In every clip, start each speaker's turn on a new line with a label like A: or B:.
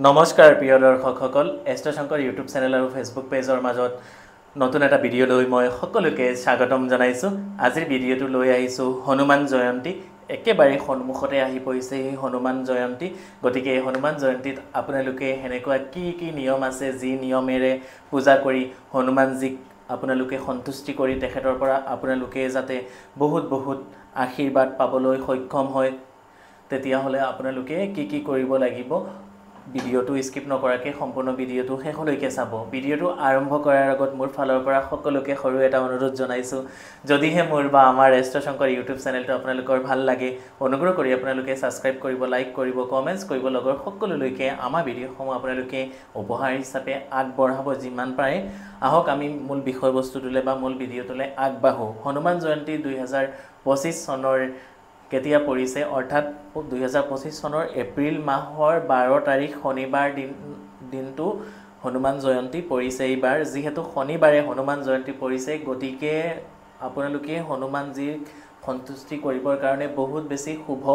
A: নমস্কাৰ প্ৰিয় দৰ্শকসকল astro Shankar YouTube channel আৰু ফেচবুক পেজৰ মাজত নতুন এটা ভিডিঅ' লৈ মই সকলোকে স্বাগতম জনাইছোঁ। আজিৰ ভিডিঅ'টো লৈ আহিছোঁ হনুমান জয়ন্তী। একেবাৰে সন্মুখতে আহি পৰিছে এই হনুমান জয়ন্তী। গতিকে এই হনুমান জয়ন্তীত আপোনালোকে সেনেকুৱা কি নিয়ম আছে যি নিয়মেৰে পূজা কৰি হনুমানজীক আপোনালোকে সন্তুষ্টি কৰি তেখেতৰ পৰা আপোনালোকে যাতে বহুত আশীৰ্বাদ পাবলৈ সক্ষম হয়, তেতিয়াহ'লে আপোনালোকে কি কৰিব লাগিব ভিডিঅ'টো স্কিপ নকৰাকৈ সম্পূৰ্ণ ভিডিঅ'টো শেষলৈকে চাব। ভিডিঅ'টো আৰম্ভ কৰাৰ আগত মোৰ ফালৰ পৰা সকলোকে সৰু এটা অনুৰোধ জনাইছোঁ, যদিহে মোৰ বা আমাৰ এষ্ট্ৰ শংকৰ ইউটিউব চেনেলটো আপোনালোকৰ ভাল লাগে অনুগ্ৰহ কৰি আপোনালোকে ছাবস্ক্ৰাইব কৰিব, লাইক কৰিব, কমেণ্টছ কৰিব, লগৰ সকলোলৈকে আমাৰ ভিডিঅ'সমূহ আপোনালোকে উপহাৰ হিচাপে আগবঢ়াব যিমান পাৰে। আহক আমি মূল বিষয়বস্তুটোলৈ বা মূল ভিডিঅ'টোলৈ আগবাঢ়োঁ। হনুমান জয়ন্তী 2025 চনৰ কেতিয়া পৰিছে, অৰ্থাৎ 2025 চনৰ এপ্ৰিল মাহৰ 12 তাৰিখ শনিবাৰ দিনটো হনুমান জয়ন্তী পৰিছে এইবাৰ। যিহেতু শনিবাৰে হনুমান জয়ন্তী পৰিছে, গতিকে আপোনালোকে হনুমানজীক সন্তুষ্টি কৰিবৰ কাৰণে বহুত বেছি শুভ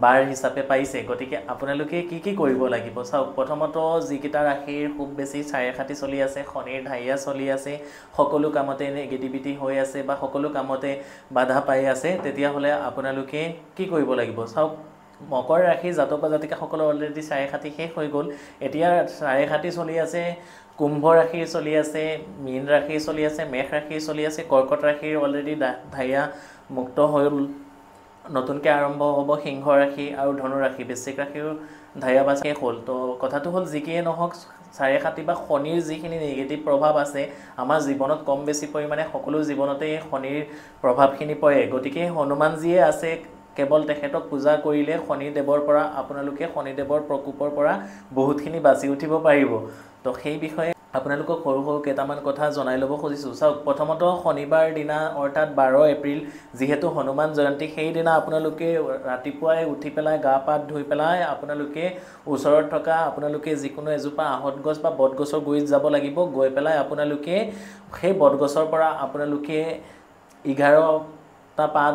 A: বাৰ হিচাপে পাইছে। গতিকে আপোনালোকে কি কৰিব লাগিব চাওক। প্ৰথমত যিকেইটা ৰাশিৰ খুব বেছি 7.5 চলি আছে, শনিৰ ঢাইয়া চলি আছে, সকলো কামতে নেগেটিভিটি হৈ আছে বা সকলো কামতে বাধা পাই আছে, তেতিয়াহ'লে আপোনালোকে কি কৰিব লাগিব চাওক। মকৰ ৰাশি জাতক বা জাতিকাসকলৰ অলৰেডি 7.5 শেষ হৈ গ'ল। এতিয়া 7.5 চলি আছে, কুম্ভ ৰাশিৰ চলি আছে, মীন ৰাশিৰ চলি আছে, মেষ ৰাশিৰ চলি আছে, কৰ্কট ৰাশিৰ অলৰেডি ঢাইয়া মুক্ত হ'ল, নতুনকৈ আৰম্ভ হ'ব সিংহ ৰাশি আৰু ধনু ৰাশি, বৃশ্চিক ৰাশিৰ ঢাইয়া বা শেষ হ'ল। তো কথাটো হ'ল যি কিয়ে নহওক 7.5 বা শনিৰ যিখিনি নিগেটিভ প্ৰভাৱ আছে আমাৰ জীৱনত কম বেছি পৰিমাণে সকলো জীৱনতে শনিৰ প্ৰভাৱখিনি পৰে। গতিকে হনুমানজীয়ে আছে, কেৱল তেখেতক পূজা কৰিলে শনিদেৱৰ পৰা আপোনালোকে শনিদেৱৰ প্ৰকোপৰ পৰা বহুতখিনি বাচি উঠিব পাৰিব। তো সেই বিষয়ে আপোনালোকক সৰু কেইটামান কথা জনাই ল'ব খুজিছোঁ। চাওক, প্ৰথমত শনিবাৰ দিনা অৰ্থাৎ 12 এপ্ৰিল যিহেতু হনুমান জয়ন্তী, সেইদিনা আপোনালোকে ৰাতিপুৱাই উঠি পেলাই গা পা ধুই পেলাই আপোনালোকে ওচৰত থকা আপোনালোকে যিকোনো এজোপা আহঁত গছ বা বটগছৰ গুৰিত যাব লাগিব। গৈ পেলাই আপোনালোকে সেই বটগছৰ পৰা আপোনালোকে 11টা পাত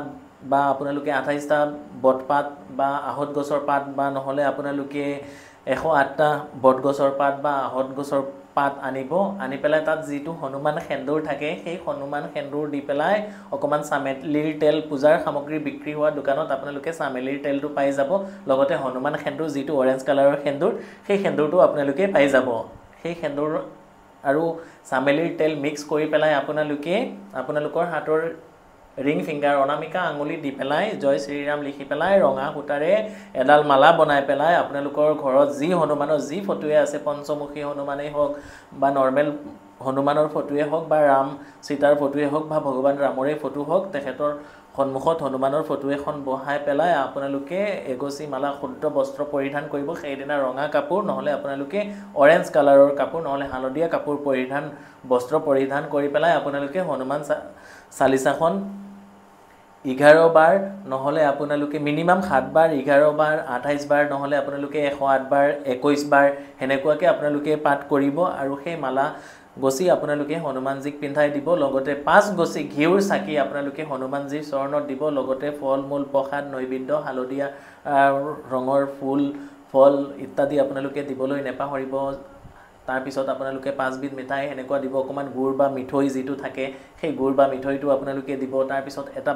A: বা আপোনালোকে 28টা বটপাত বা আহঁত গছৰ পাত বা নহ'লে আপোনালোকে 108টা বটগছৰ পাত বা আহঁত গছৰ পাত আনি পেলাই তাত যিটো হনুমান সেন্দুৰ থাকে সেই হনুমান সেন্দুৰ দি পেলাই অকণমান চামেলিৰ তেল, পূজাৰ সামগ্ৰী বিক্ৰী হোৱা দোকানত আপোনালোকে চামেলিৰ তেলটো পাই যাব, লগতে হনুমান সেন্দুৰ যিটো অৰেঞ্জ কালাৰৰ সেন্দুৰ, সেই সেন্দুৰটো আপোনালোকে পাই যাব। সেই সেন্দুৰ আৰু চামেলিৰ তেল মিক্স কৰি পেলাই আপোনালোকে আপোনালোকৰ হাতৰ ৰিং ফিংগাৰ অনামিকা আঙুলি দি পেলাই জয় শ্ৰীৰাম লিখি পেলাই ৰঙা সূতাৰে এডাল মালা বনাই পেলাই আপোনালোকৰ ঘৰত যি হনুমানৰ যি ফটোৱে আছে, পঞ্চমুখী হনুমানেই হওক বা নৰ্মেল হনুমানৰ ফটোৱে হওক বা ৰাম সীতাৰ ফটোৱে হওক বা ভগৱান ৰামৰে ফটো হওক, তেখেতৰ সন্মুখত হনুমানৰ ফটো এখন বহাই পেলাই আপোনালোকে এগচি মালা শুদ্ধ বস্ত্ৰ পৰিধান কৰিব। সেইদিনা ৰঙা কাপোৰ নহ'লে আপোনালোকে অৰেঞ্জ কালাৰৰ কাপোৰ নহ'লে হালধীয়া কাপোৰ বস্ত্ৰ পৰিধান কৰি পেলাই আপোনালোকে হনুমান চালিচাখন 11 বাৰ নহ'লে আপোনালোকে মিনিমাম 7 বাৰ, 11 বাৰ, 28 বাৰ নহ'লে আপোনালোকে 108 বাৰ, 21 বাৰ সেনেকুৱাকৈ আপোনালোকে পাঠ কৰিব আৰু সেই মালা গছি আপোনালোকে হনুমানজীক পিন্ধাই দিব। লগতে 5 গছি ঘিউৰ চাকি আপোনালোকে হনুমানজীৰ চৰণত দিব। লগতে ফল মূল প্ৰসাদ নৈবেদ্য, হালধীয়া ৰঙৰ ফুল ফল ইত্যাদি আপোনালোকে দিবলৈ নেপাহৰিব। তাৰপিছত আপোনালোকে 5 বিধ মিঠাই সেনেকুৱা দিব, অকণমান গুড় বা মিঠৈ যিটো থাকে সেই গুড় বা মিঠৈটো আপোনালোকে দিব। তাৰপিছত এটা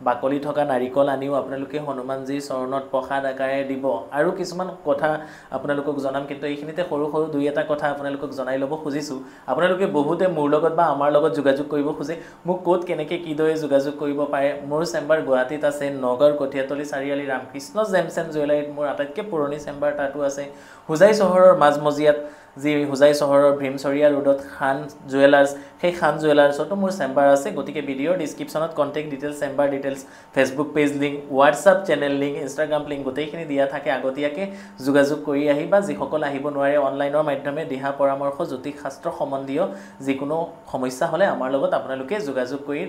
A: বাকলি থকা নাৰিকল আনিও আপোনালোকে হনুমানজীৰ চৰণত প্ৰসাদ আকাৰে দিব। আৰু কিছুমান কথা আপোনালোকক জনাম, কিন্তু এইখিনিতে সৰু 2-এটা কথা আপোনালোকক জনাই ল'ব খুজিছোঁ। আপোনালোকে বহুতে মোৰ লগত বা আমাৰ লগত যোগাযোগ কৰিব খোজে, মোক ক'ত কেনেকৈ কিদৰে যোগাযোগ কৰিব পাৰে। মোৰ চেম্বাৰ গুৱাহাটীত আছে, নগাঁৱৰ কঠীয়াতলী চাৰিআলি ৰামকৃষ্ণ জেমছ এণ্ড জুৱেলাৰীত মোৰ আটাইতকৈ পুৰণি চেম্বাৰ তাতো আছে। হোজাই চহৰৰ মাজমজিয়াত যি হোজাই চহৰৰ ভীমচৰীয়া ৰোডত খান জুৱেলাৰ্ছ, সেই খান জুৱেলাৰ্ছতো মোৰ চেম্বাৰ আছে। গতিকে ভিডিঅ'ৰ ডিছক্ৰিপশ্যনত contact details, chamber details, Facebook page link, WhatsApp channel link, Instagram link গোটেইখিনি দিয়া থাকে। আগতীয়াকৈ যোগাযোগ কৰি আহি বা যিসকল আহিব নোৱাৰে অনলাইনৰ মাধ্যমে দিহা পৰামৰ্শ, জ্যোতিষ শাস্ত্ৰ সম্বন্ধীয় যিকোনো সমস্যা হ'লে আমাৰ লগত আপোনালোকে যোগাযোগ কৰি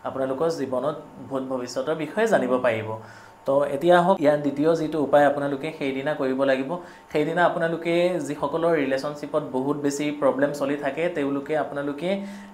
A: আপোনালোকৰ জীৱনত ভূত ভৱিষ্যতৰ বিষয়ে জানিব পাৰিব। তো এতিয়া আহক ইয়াৰ দ্বিতীয় যিটো উপায় আপোনালোকে সেইদিনা কৰিব লাগিব। সেইদিনা আপোনালোকে যিসকলৰ ৰিলেশ্যনশ্বিপত বহুত বেছি প্ৰব্লেম চলি থাকে তেওঁলোকে আপোনালোকে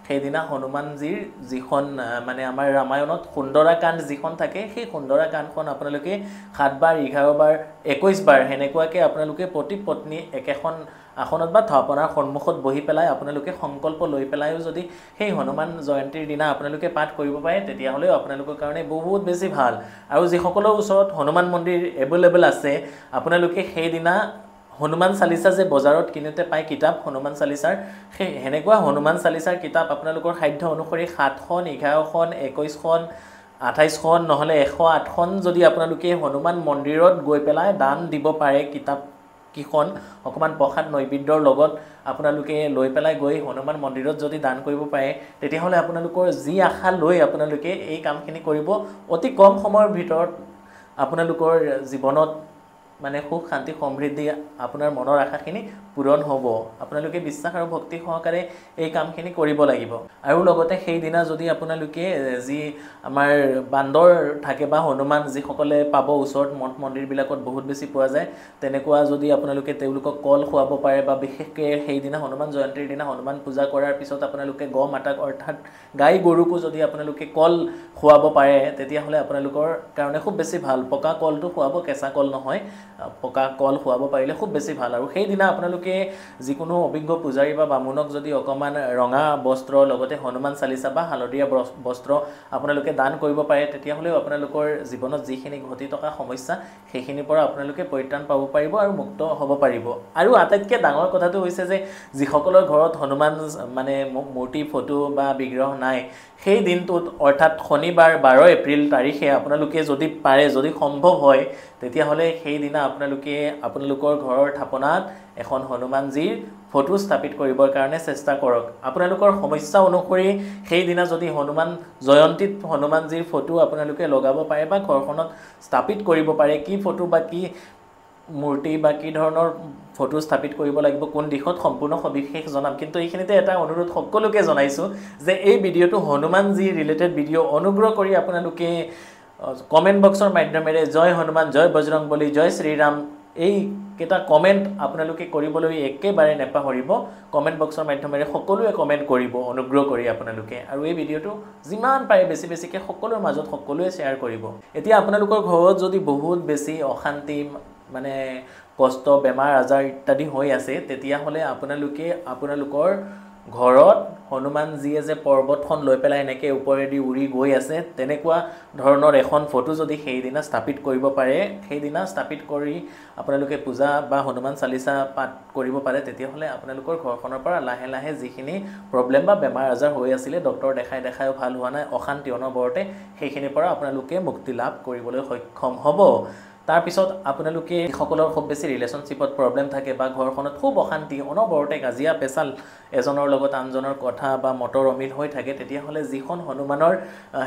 A: সেইদিনা হনুমানজীৰ যিখন মানে আমাৰ ৰামায়ণত সুন্দৰা কাণ্ড যিখন থাকে সেই সুন্দৰা কাণ্ডখন আপোনালোকে 7 বাৰ, 11 বাৰ, 21 বাৰ হেনেকুৱাকৈ আপোনালোকে প্ৰতি পত্নী একেখন আসনত বা থাপনাৰ সন্মুখত বহি পেলাই আপোনালোকে সংকল্প লৈ পেলাইও যদি সেই হনুমান জয়ন্তীৰ দিনা আপোনালোকে পাঠ কৰিব পাৰে তেতিয়াহ'লেও আপোনালোকৰ কাৰণে বহুত বেছি ভাল আৰু যিসকলৰ ওচৰত হনুমান মন্দিৰ এভেইলেবল আছে আপোনালোকে সেই দিনা হনুমান চালিচা যে বজাৰত কিনোতে পায় কিতাপ হনুমান চালিচাৰ সেই হেনেকুৱা হনুমান চালিচাৰ কিতাপ আপোনালোকৰ সাধ্য অনুসৰি 7খন 11খন 21খন 28খন নহলে 108খন যদি আপোনালোকে হনুমান মন্দিৰত গৈ পেলাই দান দিব পাৰে কিতাপ কিখন অকমান প্ৰসাদ নৈবেদ্যৰ লগত আপোনালোকে লৈ পেলাই গৈ হনুমান মন্দিৰত যদি দান কৰিব পাৰে তেতিয়াহ'লে আপোনালোকৰ যি আশা লৈ আপোনালোকে এই কামখিনি কৰিব অতি কম সময়ৰ ভিতৰত আপোনালোকৰ জীৱনত মানে খুব শান্তি সমৃদ্ধি আপোনাৰ মনৰ আশাখিনি পূৰণ হ'ব আপোনালোকে বিশ্বাস আৰু ভক্তি সহকাৰে এই কামখিনি কৰিব লাগিব আৰু লগতে সেই দিনা যদি আপোনালোকে যি আমাৰ বান্দৰ থাকে বা হনুমান যিসকলে পাব ওচৰত মঠ মন্দিৰবিলাকত বহুত বেছি পোৱা যায় তেনেকুৱা যদি আপোনালোকে তেওঁলোকক কল খুৱাব পাৰে বা বিশেষকৈ সেই দিনা হনুমান জয়ন্তীৰ দিনা হনুমান পূজা কৰাৰ পিছত আপোনালোকে গো মাতাক অৰ্থাৎ গাই গৰুকো যদি আপোনালোকে কল খুৱাব পাৰে তেতিয়াহ'লে আপোনালোকৰ কাৰণে খুব বেছি ভাল পকা কলটো খুৱাব কেঁচা কল নহয় পকা কল খুৱাব পাৰিলে খুব বেছি ভাল আৰু সেই দিনা আপোনালোকে যিকোনো অভিজ্ঞ পূজাৰী বা বামুণক যদি অকমান ৰঙা বস্ত্ৰ লগতে হনুমান চালিচা বা হালধীয়া বস্ত্ৰ আপোনালোকে দান কৰিব পাৰে তেতিয়াহ'লেও আপোনালোকৰ জীৱনত যিখিনি ঘটি থকা সমস্যা সেইখিনিৰ পৰা আপোনালোকে পৰিত্ৰাণ পাব পাৰিব আৰু মুক্ত হ'ব পাৰিব আৰু আটাইতকৈ ডাঙৰ কথাটো হৈছে যে যিসকলৰ ঘৰত হনুমান মানে মূৰ্তি ফটো বা বিগ্ৰহ নাই সেই দিনটোত অৰ্থাৎ শনিবাৰ 12 এপ্ৰিল তাৰিখে আপোনালোকে যদি পাৰে যদি সম্ভৱ হয় তেতিয়াহ'লে সেই দিনা আপোনালোকে আপোনালোকৰ ঘৰৰ থাপনাত এখন হনুমানজীৰ ফটো স্থাপিত কৰিবৰ কাৰণে চেষ্টা কৰক আপোনালোকৰ সমস্যা অনুসৰি সেই দিনা যদি হনুমান জয়ন্তীত হনুমানজীৰ ফটো আপোনালোকে লগাব পাৰে বা ঘৰখনত স্থাপিত কৰিব পাৰে কি ফটো বা কি মূৰ্তি বা কি ধৰণৰ ফটো স্থাপিত কৰিব লাগিব কোন দিশত সম্পূৰ্ণ সবিশেষ জনাম কিন্তু এইখিনিতে এটা অনুৰোধ সকলোকে জনাইছো যে এই ভিডিঅ'টো হনুমানজী ৰিলেটেড ভিডিঅ' অনুগ্ৰহ কৰি আপোনালোকে কমেন্ট বক্সৰ মাধ্যমেৰে জয় হনুমান জয় বজৰংবলী জয় শ্ৰীৰাম এই কেটা কমেন্ট আপোনালোকে কৰিবলৈ একেবাৰে নেপাহৰিব কমেন্ট বক্সৰ মাধ্যমেৰে সকলোৱে কমেন্ট কৰিব অনুগ্ৰহ কৰি আপোনালোকে আৰু এই ভিডিঅ'টো যিমান পাৰে বেছি বেছিকৈ সকলোৰ মাজত সকলোৱে শ্বেয়াৰ কৰিব এতিয়া আপোনালোকৰ ঘৰত যদি বহুত বেছি অশান্তি মানে কষ্ট বেমাৰ আজাৰ ইত্যাদি হৈ আছে তেতিয়াহ'লে আপোনালোকে আপোনালোকৰ ঘৰত হনুমানজীয়ে যে পৰ্বতখন লৈ পেলাই এনেকে ওপৰেদি উৰি গৈ আছে তেনেকুৱা ধৰণৰ এখন ফটো যদি সেই দিনা স্থাপিত কৰিব পাৰে সেই দিনা স্থাপিত কৰি আপোনালোকে পূজা বা হনুমান চালিচা পাঠ কৰিব পাৰে তেতিয়াহ'লে আপোনালোকৰ ঘৰখনৰ পৰা লাহে লাহে যিখিনি প্ৰব্লেম বা বেমাৰ আজাৰ হৈ আছিল ডক্টৰ দেখাইও ভাল হোৱা নাই অশান্তি অনবৰতে সেইখিনিৰ পৰা আপোনালোকে মুক্তি লাভ কৰিবলৈ সক্ষম হ'ব তাৰ পিছত আপোনালোকে সকলৰ খুব বেছি ৰিলেশনশিপত প্ৰব্লেম থাকে বা ঘৰখনত খুব অশান্তি অনবৰতে কাজিয়া পেছাল এজনৰ লগত আনজনৰ কথা বা মতৰ অমিল হৈ থাকে তেতিয়াহ'লে যিখন হনুমানৰ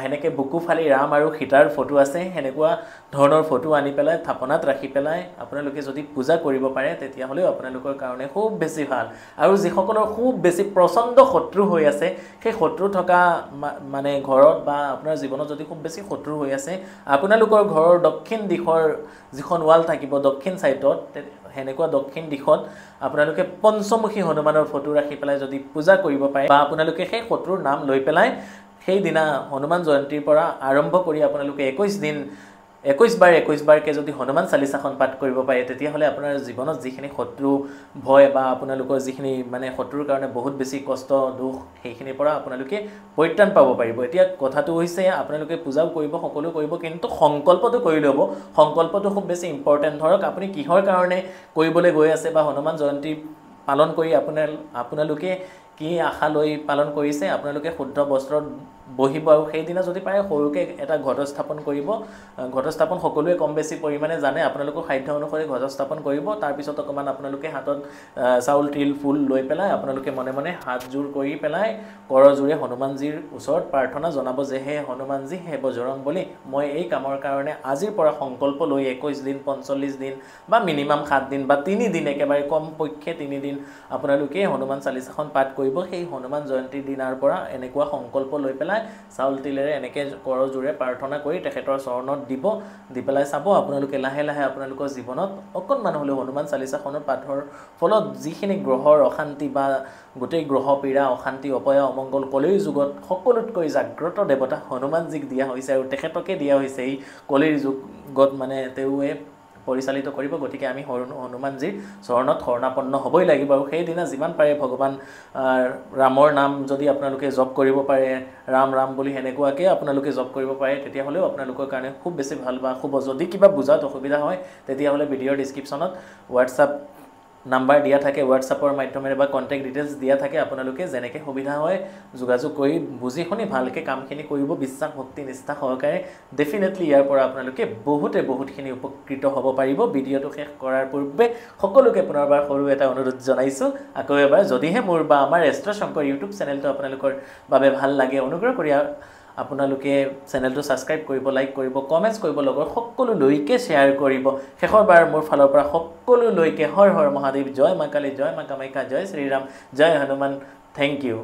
A: হেনেকে বুকু ফালি ৰাম আৰু সীতাৰ ফটো আছে হেনেকুৱা ধৰণৰ ফটো আনি পেলাই থাপনাত ৰাখি পেলাই আপোনালোকে যদি পূজা কৰিব পাৰে তেতিয়াহ'লে আপোনালোকৰ কাৰণে খুব বেছি ভাল আৰু যিসকলৰ খুব বেছি প্ৰচণ্ড শত্ৰু হৈ আছে সেই শত্ৰু থকা মানে ঘৰত বা আপোনাৰ জীৱনত যদি খুব বেছি শত্ৰু হৈ আছে আপোনালোকৰ ঘৰৰ দক্ষিণ দিশৰ যিখন ওয়াল থাকিব দক্ষিণ সাইডত হেনেকুৱা দক্ষিণ দিশত আপোনালোকে পঞ্চমুখী হনুমানৰ ফটো ৰাখি পেলাই যদি পূজা কৰিব পাৰে বা আপোনালোকে সেই শত্ৰুৰ নাম লৈ পেলাই সেই দিনা হনুমান জয়ন্তীৰ পৰা আৰম্ভ কৰি আপোনালোকে 21 বাৰকে যদি হনুমান চালিচাখন পাঠ কৰিব পাৰে তেতিয়াহ'লে আপোনাৰ জীৱনত যিখিনি শত্ৰু ভয় বা আপোনালোকৰ যিখিনি মানে শত্ৰুৰ কাৰণে বহুত বেছি কষ্ট দুখ সেইখিনিৰ পৰা আপোনালোকে পৰিত্ৰাণ পাব পাৰিব এতিয়া কথাটো হৈছে আপোনালোকে পূজাও কৰিব সকলো কৰিব কিন্তু সংকল্পটো কৰি ল'ব সংকল্পটো খুব বেছি ইম্পৰ্টেন্ট ধৰক আপুনি কিহৰ কাৰণে কৰিবলৈ গৈ আছে বা হনুমান জয়ন্তী পালন কৰি আপোনালোকে কি আশা লৈ পালন কৰিছে আপোনালোকে শুদ্ধ বস্ত্ৰত বহিব আৰু সেই দিনা যদি পাৰে সৰুকে এটা ঘট স্থাপন কৰিব ঘট স্থাপন সকলোৱে কম বেছি পৰিমাণে জানে আপোনালোকৰ সাধ্য অনুসৰি ঘট স্থাপন কৰিব তাৰ পিছত অকমান আপোনালোকে হাতত চাউল তিল ফুল লৈ পেলাই আপোনালোকে মনে মনে হাত জোৰ কৰি পেলাই কৰজোৰে হনুমানজীৰ ওচৰত প্ৰাৰ্থনা জনাব যে হে হনুমানজী হে বজৰংবলী মই এই কামৰ কাৰণে আজিৰ পৰা সংকল্প লৈ 21 দিন 45 দিন বা মিনিমাম 7 দিন বা 3 দিন একেবাৰে কম পক্ষে 3 দিন আপোনালোকে হনুমান চালিচাখন পাঠ কৰিব সেই হনুমান জয়ন্তীৰ দিনাৰ পৰা এনেকুৱা সংকল্প লৈ পেলাই চাউল তিলেৰে এনেকে কৰজোৰে প্ৰাৰ্থনা কৰি তেখেতৰ চৰণত দি পেলাই চাব আপোনালোকে লাহে লাহে আপোনালোকৰ জীৱনত অকণমান হলেও হনুমান চালিচাখনৰ পাঠৰ ফলত যিখিনি গ্ৰহৰ অশান্তি বা গোটেই গ্ৰহ পীড়া অশান্তি অপয়া অমংগল কলিৰ যুগত সকলোতকৈ জাগ্ৰত দেৱতা হনুমানজীক দিয়া হৈছে আৰু তেখেতকে দিয়া হৈছে এই কলিৰ যুগত মানে তেৱে পৰিচালিত কৰিব গতিকে আমি হনুমানজীৰ চৰণত শৰণাপন্ন হ'বই লাগিব আৰু সেইদিনা যিমান পাৰে ভগৱান ৰামৰ নাম যদি আপোনালোকে জপ কৰিব পাৰে ৰাম ৰাম বুলি হেনেকুৱাকৈ আপোনালোকে জপ কৰিব পাৰে তেতিয়াহ'লেও আপোনালোকৰ কাৰণে খুব বেছি ভাল বা খুব যদি কিবা বুজাত অসুবিধা হয় তেতিয়াহ'লে ভিডিঅ'ৰ ডিছক্ৰিপশ্যনত হোৱাটছআপ নাম্বাৰ দিয়া থাকে হোৱাটছআপৰ মাধ্যমেৰে বা কণ্টেক্ট ডিটেইলছ দিয়া থাকে আপোনালোকে যেনেকৈ সুবিধা হয় যোগাযোগ কৰি বুজি শুনি ভালকৈ কামখিনি কৰিব বিশ্বাস ভক্তি নিষ্ঠা সহকাৰে ডেফিনেটলি ইয়াৰ পৰা আপোনালোকে বহুতখিনি উপকৃত হ'ব পাৰিব ভিডিঅ'টো শেষ কৰাৰ পূৰ্বে সকলোকে পুনৰবাৰ সৰু এটা অনুৰোধ জনাইছোঁ আকৌ এবাৰ যদিহে মোৰ বা আমাৰ এষ্ট্ৰ শংকৰ ইউটিউব চেনেলটো আপোনালোকৰ বাবে ভাল লাগে অনুগ্ৰহ কৰি আপোনালোকে চেনেলটো সাবস্ক্ৰাইব কৰিব লাইক কৰিব কমেন্টছ কৰিব লগৰ সকলোলৈকে শেয়াৰ কৰিব শেষৰবাৰ মোৰ ফালৰ পৰা সকলোলৈকে হৰ হৰ মহাদেৱ জয় মা কালী জয় মা কামাখ্যা জয় শ্ৰীৰাম জয় হনুমান থ্যাংক ইউ